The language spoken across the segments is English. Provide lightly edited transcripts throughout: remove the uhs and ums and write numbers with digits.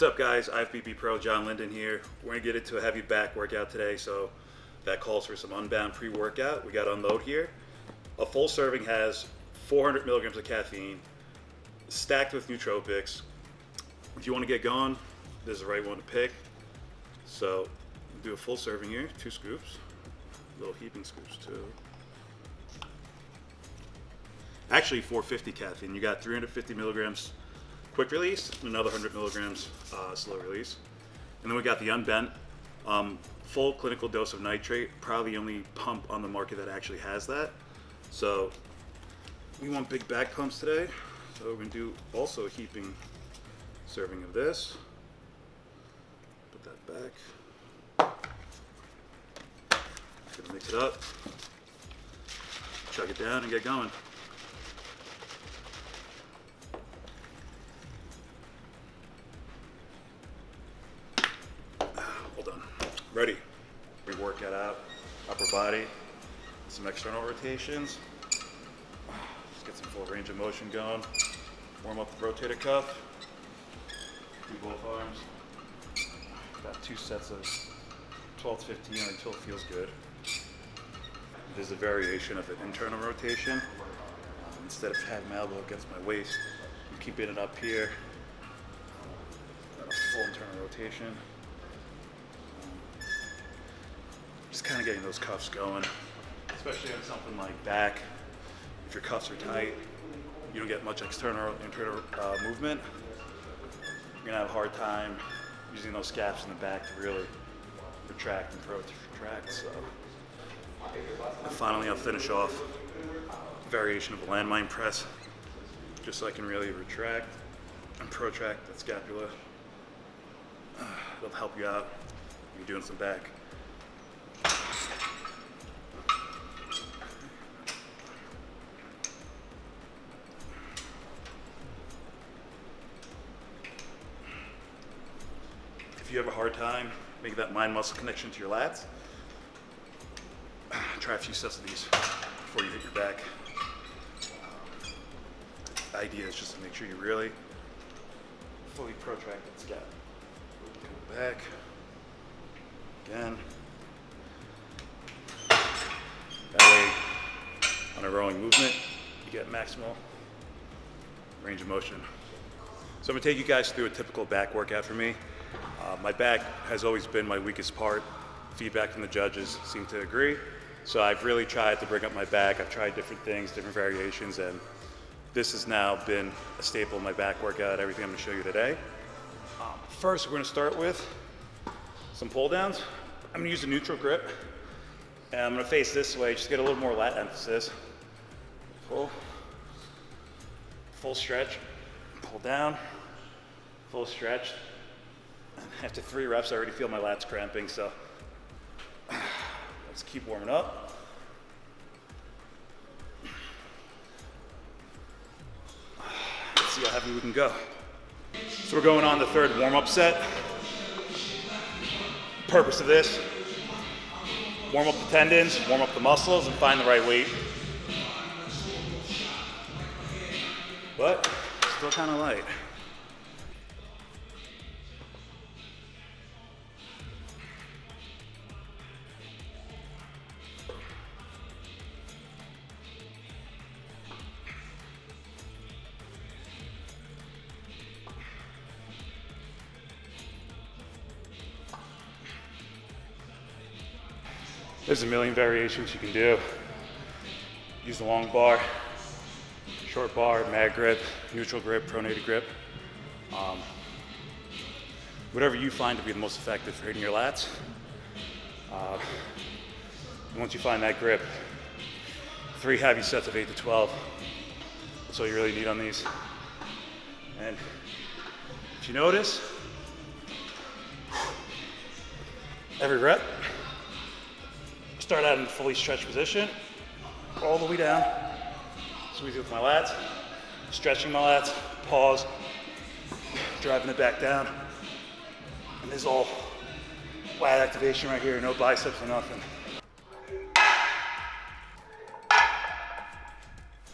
What's up guys, IFBB Pro Jon Linden here. We're gonna get into a heavy back workout today, so that calls for some Unbound pre-workout. We got Unload here. A full serving has 400 milligrams of caffeine, stacked with nootropics. If you wanna get going, this is the right one to pick. So, do a full serving here, 2 scoops. Little heaping scoops too. Actually 450 caffeine. You got 350 milligrams quick release, and another 100 milligrams slow release. And then we got the Unbent, full clinical dose of nitrate, probably the only pump on the market that actually has that. So we want big back pumps today. So we're gonna do also a heaping serving of this. Put that back. Gonna mix it up, chug it down and get going. Ready. Pre-workout out, upper body, some external rotations. Just get some full range of motion going. Warm up the rotator cuff. Do both arms. About 2 sets of 12 to 15 until it feels good. There's a variation of an internal rotation. Instead of having my elbow against my waist, I'm keeping it up here. Got a full internal rotation. Just kind of getting those cuffs going, especially on something like back. If your cuffs are tight, you don't get much internal movement. You're gonna have a hard time using those scaps in the back to really retract and protract. So, and finally, I'll finish off a variation of a landmine press, just so I can really retract and protract that scapula. It'll help you out when you're doing some back. If you have a hard time making that mind-muscle connection to your lats, try a few sets of these before you hit your back. The idea is just to make sure you really fully protract that scap. Go back. Again. That way, on a rowing movement, you get maximal range of motion. So I'm gonna take you guys through a typical back workout for me. My back has always been my weakest part. Feedback from the judges seem to agree. So I've really tried to bring up my back. I've tried different things, different variations, and this has now been a staple of my back workout, everything I'm gonna show you today. First, we're gonna start with some pull downs. I'm gonna use a neutral grip, and I'm gonna face this way, just get a little more lat emphasis. Pull, full stretch, pull down, full stretch. After 3 reps, I already feel my lats cramping, so let's keep warming up. Let's see how heavy we can go. So we're going on the 3rd warm-up set. Purpose of this, warm up the tendons, warm up the muscles, and find the right weight. But still kind of light. There's a million variations you can do. Use the long bar, short bar, mag grip, neutral grip, pronated grip. Whatever you find to be the most effective for hitting your lats. Once you find that grip, 3 heavy sets of 8 to 12. That's all you really need on these. And if you notice, every rep, start out in a fully stretched position, all the way down, squeeze it with my lats, stretching my lats, pause, driving it back down. And this is all lat activation right here, no biceps or nothing.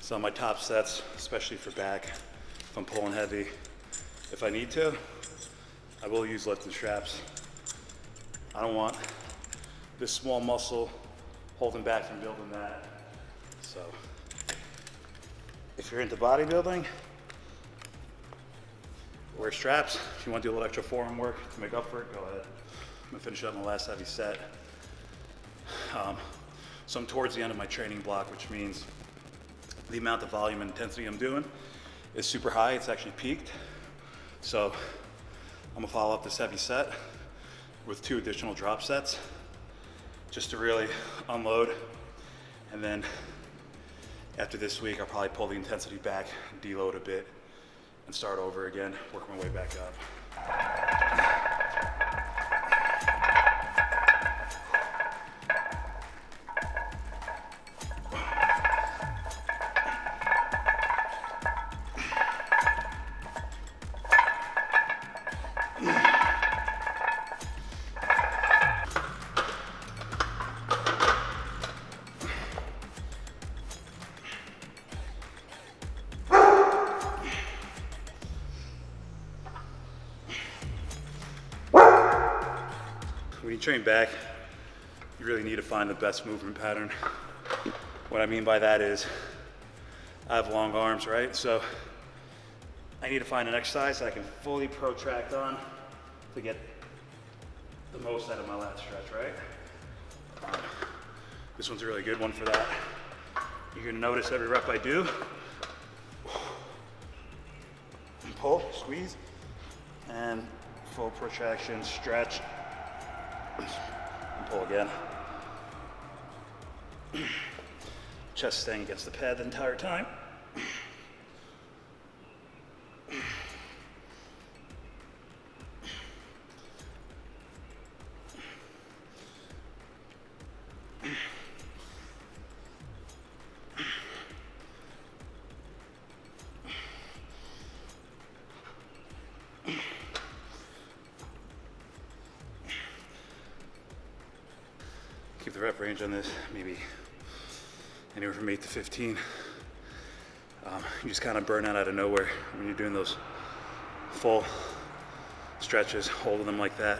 So my top sets, especially for back, if I'm pulling heavy, if I need to, I will use lifting straps. I don't want this small muscle holding back from building that. So if you're into bodybuilding, wear straps. If you want to do a little extra forearm work to make up for it, go ahead. I'm gonna finish up in the last heavy set. So I'm towards the end of my training block, which means the amount of volume and intensity I'm doing is super high. It's actually peaked. So I'm gonna follow up this heavy set with 2 additional drop sets just to really unload. And then after this week, I'll probably pull the intensity back, deload a bit, and start over again, work my way back up. When you train back, you really need to find the best movement pattern. What I mean by that is, I have long arms, right? So I need to find an exercise I can fully protract on to get the most out of my lat stretch, right? This one's a really good one for that. You're gonna notice every rep I do, pull, squeeze, and full protraction, stretch, and pull again. Chest staying against the pad the entire time. Keep the rep range on this, maybe anywhere from 8 to 15. You just kind of burn out of nowhere when you're doing those full stretches, holding them like that.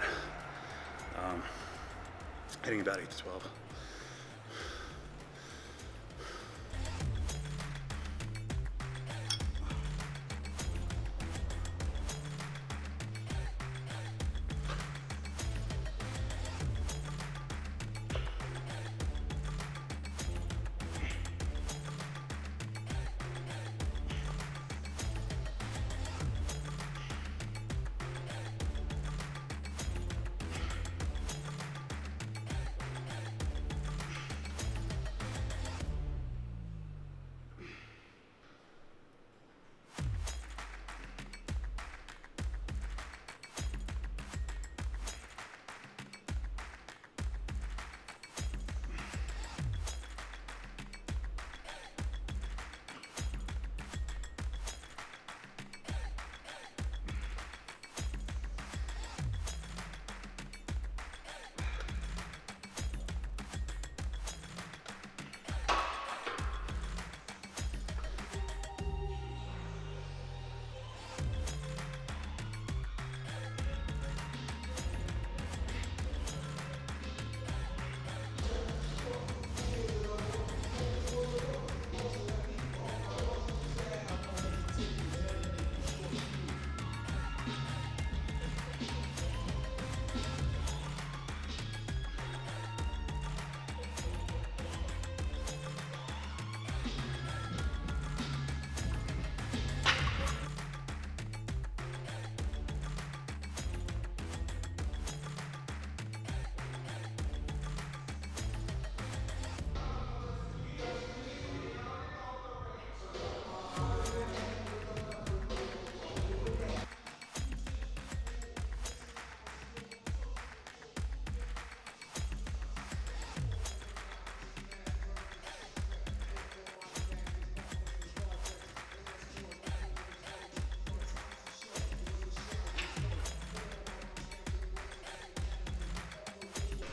Hitting about 8 to 12.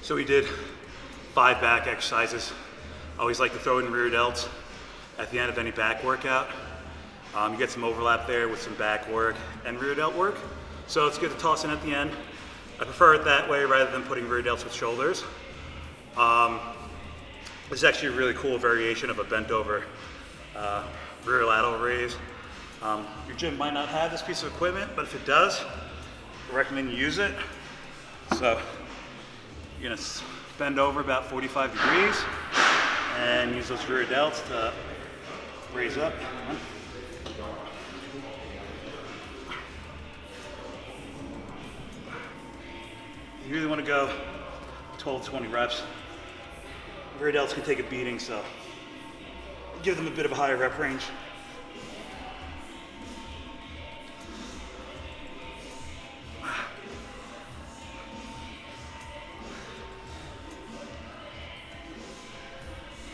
So we did 5 back exercises. I always like to throw in rear delts at the end of any back workout. You get some overlap there with some back work and rear delt work. So it's good to toss in at the end. I prefer it that way rather than putting rear delts with shoulders. This is actually a really cool variation of a bent over rear lateral raise. Your gym might not have this piece of equipment, but if it does, I recommend you use it. So you're gonna bend over about 45 degrees and use those rear delts to raise up. You really want to go 12 to 20 reps. Rear delts can take a beating, so give them a bit of a higher rep range.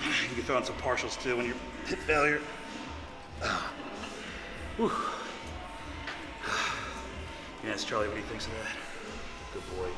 You can throw in some partials too when you hit failure. Whew. Yes, Charlie, what do you think of that? Good boy.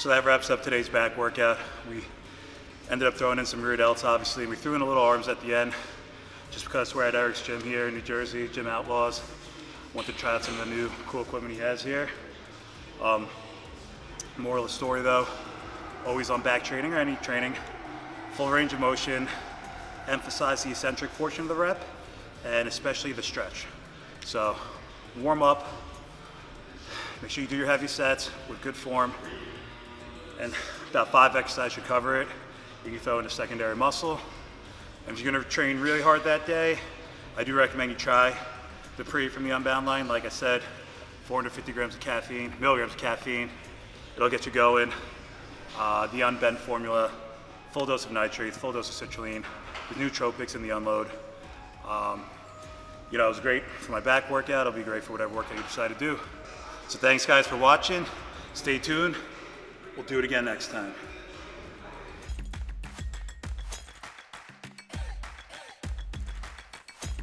So that wraps up today's back workout. We ended up throwing in some rear delts, obviously. We threw in a little arms at the end, just because we're at Eric's gym here in New Jersey, Gym Outlaws. Wanted to try out some of the new cool equipment he has here. Moral of the story though, always on back training or any training, full range of motion, emphasize the eccentric portion of the rep, and especially the stretch. So warm up, make sure you do your heavy sets with good form, and about 5 exercises should cover it. You can throw in a secondary muscle. And if you're gonna train really hard that day, I do recommend you try the pre from the Unbound line. Like I said, 450 milligrams of caffeine. It'll get you going. The Unbend formula, full dose of nitrates, full dose of citrulline, with nootropics in the unload. It was great for my back workout. It'll be great for whatever workout you decide to do. So thanks guys for watching. Stay tuned. We'll do it again next time.